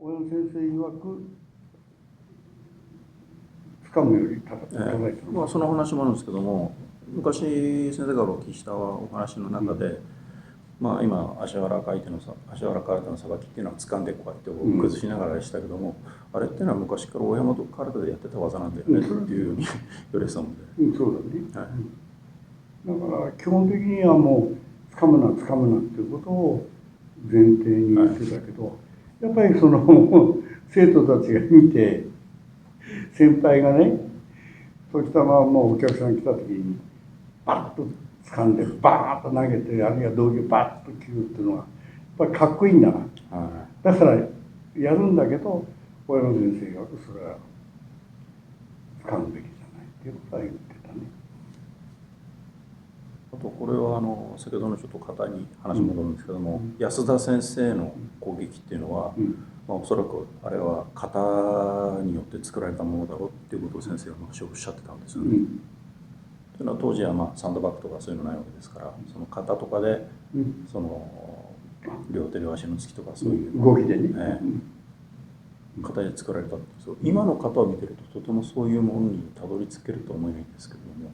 大山先生曰く掴むより叩いてる、まあ、その話もあるんですけども、昔先生がお聞きしたお話の中で、まあ、今足原空手のさばきっていうのは掴んでこうやって崩しながらしたけども、あれっていうのは昔から大山空手でやってた技なんだよねっていうふうに言われてたもんで、そうだね、だから基本的にはもう掴むなっていうことを前提に言ってたけど、やっぱりその生徒たちが見て、先輩がね、そうしたままもうお客さん来た時にバッと掴んでバーッと投げて、あるいは道着をバッと切るっていうのはやっぱりかっこいいんだな、だからやるんだけど、大山先生がそれは掴むべきじゃないっていうことは言ってたね。あとこれは先ほどのちょっと方に話戻るんですけども、安田先生の攻撃っていうのは、まあ、おそらくあれは型によって作られたものだろうっていうことを先生は昔おっしゃってたんですよね。というのは当時はまあサンドバッグとかそういうのないわけですから、その型とかで、その両手両足の突きとかそういう動きでね、型で作られたんですよ。今の型を見てるととてもそういうものにたどり着けるとは思えないんですけども、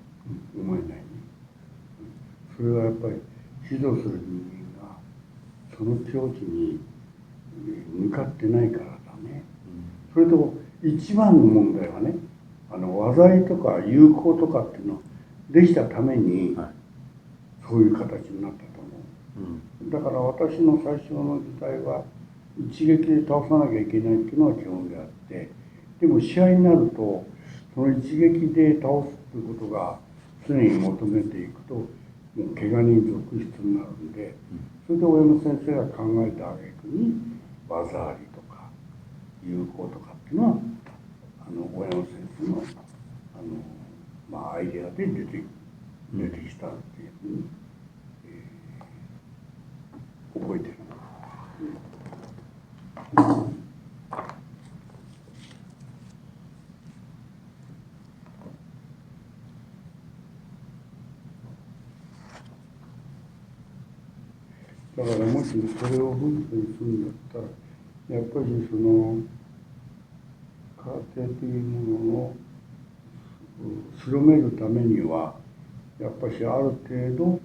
思えないね。それはやっぱり指導する人間がその境地に向かってないからだね。それと一番の問題はね、技ありとか有効とかっていうのはできたために、そういう形になったと思う。だから私の最初の時代は一撃で倒さなきゃいけないっていうのが基本であって、でも試合になるとその一撃で倒すということが常に求めていくと、もう怪我人続出になるんで、それで大山先生が考えた挙句に技ありとか有効とかっていうのは大山先生のまあ、アイデアで出てきたっていうふうに、覚えてる。だからもしそれを文章にするんだったら、やっぱりその空手というものを広めるためには、やっぱりある程度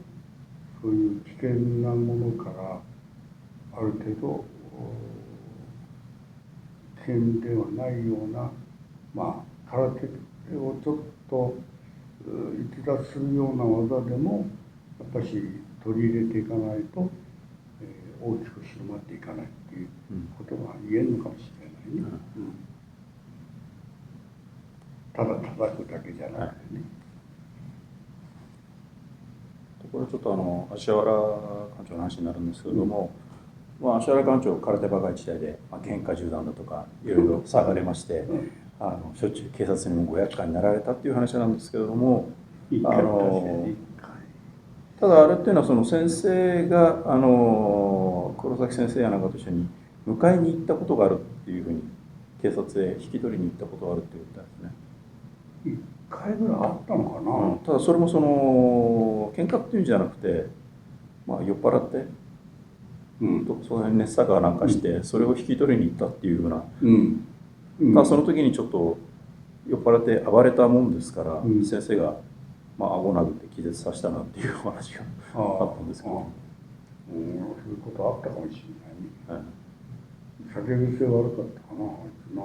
そういう危険なものからある程度危険ではないような、まあ空手をちょっと逸脱するような技でもやっぱし取り入れていかないと、大きく広まっていかないっていうことが言えるのかもしれないね。ただ叩くだけじゃなくてね。これちょっと芦原館長の話になるんですけれども、まあ、芦原館長空手バカ一代で、まあ、喧嘩銃弾だとかいろいろ騒がれまして、しょっちゅう警察にもご厄介になられたっていう話なんですけれども、ただあれっていうのはその先生が黒崎先生やなんかと一緒に迎えに行ったことがあるっていうふうに警察へ引き取りに行ったことがあるって言ったんですね。1回ぐらいあったのかな。ただそれもその喧嘩っていうんじゃなくて、まあ、酔っ払って、その熱さかなんかして、それを引き取りに行ったっていうような、ただその時にちょっと酔っ払って暴れたもんですから、先生が、まあ顎殴って気絶させたなっていうお話があったんですけど、そういうことあったかもしれないね。酒癖悪かったかな、あいつな。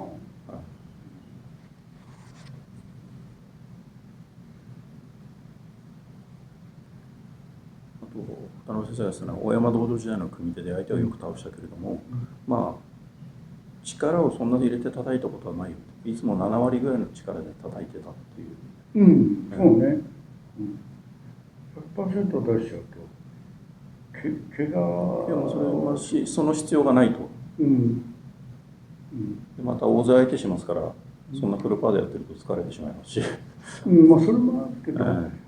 渡辺先生はですね、大山道場時代の組手で相手をよく倒したけれども、まあ力をそんなに入れて叩いたことはないよ。いつも7割ぐらいの力で叩いてたっていう。そうね。100% 出しちゃうと怪我。いやもうそれはその必要がないと。また大勢相手しますから、そんなフルパーでやってると疲れてしまいますし。まあそれもあるけど、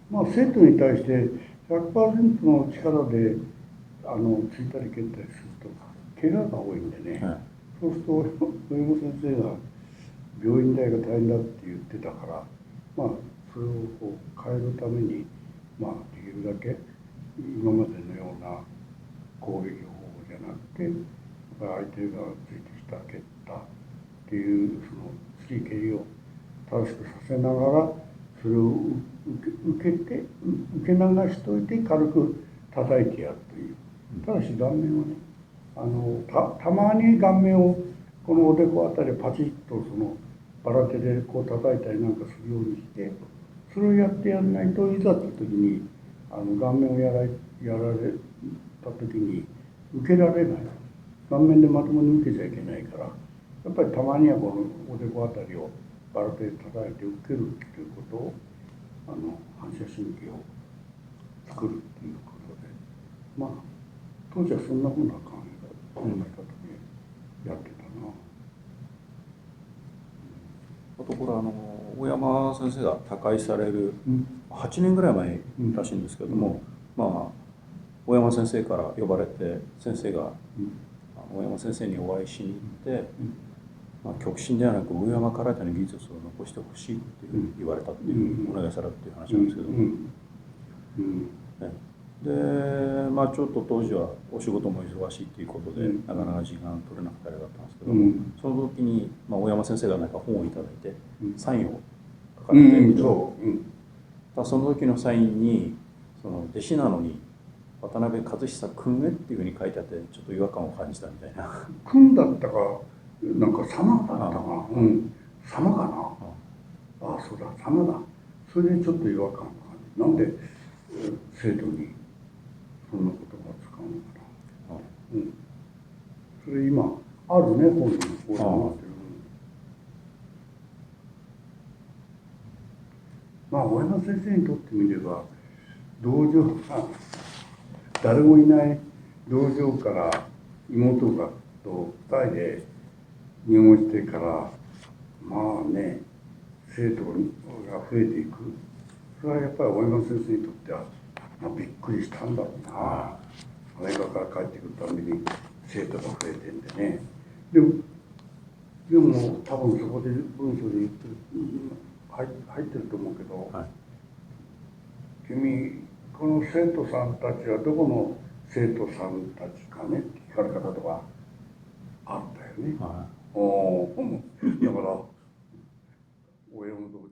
まあ生徒に対して 100% の力でついたり蹴ったりすると怪我が多いんでね、そうすると大山先生が病院代が大変だって言ってたから、まあそれをこう変えるために、まあできるだけ今までのような攻撃方法じゃなくて、相手がついてきたった蹴ったっていうその突き蹴りを正しくさせながらそれを受け流しといて軽く叩いてやるという。ただし顔面はねたまに顔面をこのおでこあたりパチッとそのバラ手でこう叩いたりなんかするようにしてそれをやってやらないといざという時に顔面をやられた時に受けられない顔面でまともに受けちゃいけないからやっぱりたまにはこのおでこあたりをバラ手で叩いて受けるっていうことを反射神経を作るっていうことでまあ当時はそんなふうな考え方でやってたな。あとこれ大山先生が他界される8年ぐらい前らしいんですけども、まあ大山先生から呼ばれて先生が大山先生にお会いしに行って、まあ、極真ではなく大山空手の技術を残してほしいっていう言われたっていうお願いされたっていう話なんですけども、でまあちょっと当時はお仕事も忙しいっていうことでなかなか時間取れなくてあれだったんですけども、その時に、まあ、大山先生が何か本をいただいてサインを書かれていて、その時のサインにその弟子なのに渡辺和久君へっていうふうに書いてあってちょっと違和感を感じたみたいな。君だったかなんか様だったかな、様かな、ああそうだ様だ。それでちょっと違和感を感じなんで生徒にそんな言葉を使うのかな、それ今あるね本にこうなってる。まあ大山先生にとってみれば道場が誰もいない道場から妹がと2人で入門してからまあね生徒が増えていく。それはやっぱり大山先生にとっては、まあ、びっくりしたんだろうな。アメリカから帰ってくるたびに生徒が増えてんでね。でも多分そこで文章で言ってる入ってると思うけど、君この生徒さんたちはどこの生徒さんたちかねって聞かれ方とかあったよね。だから親の道場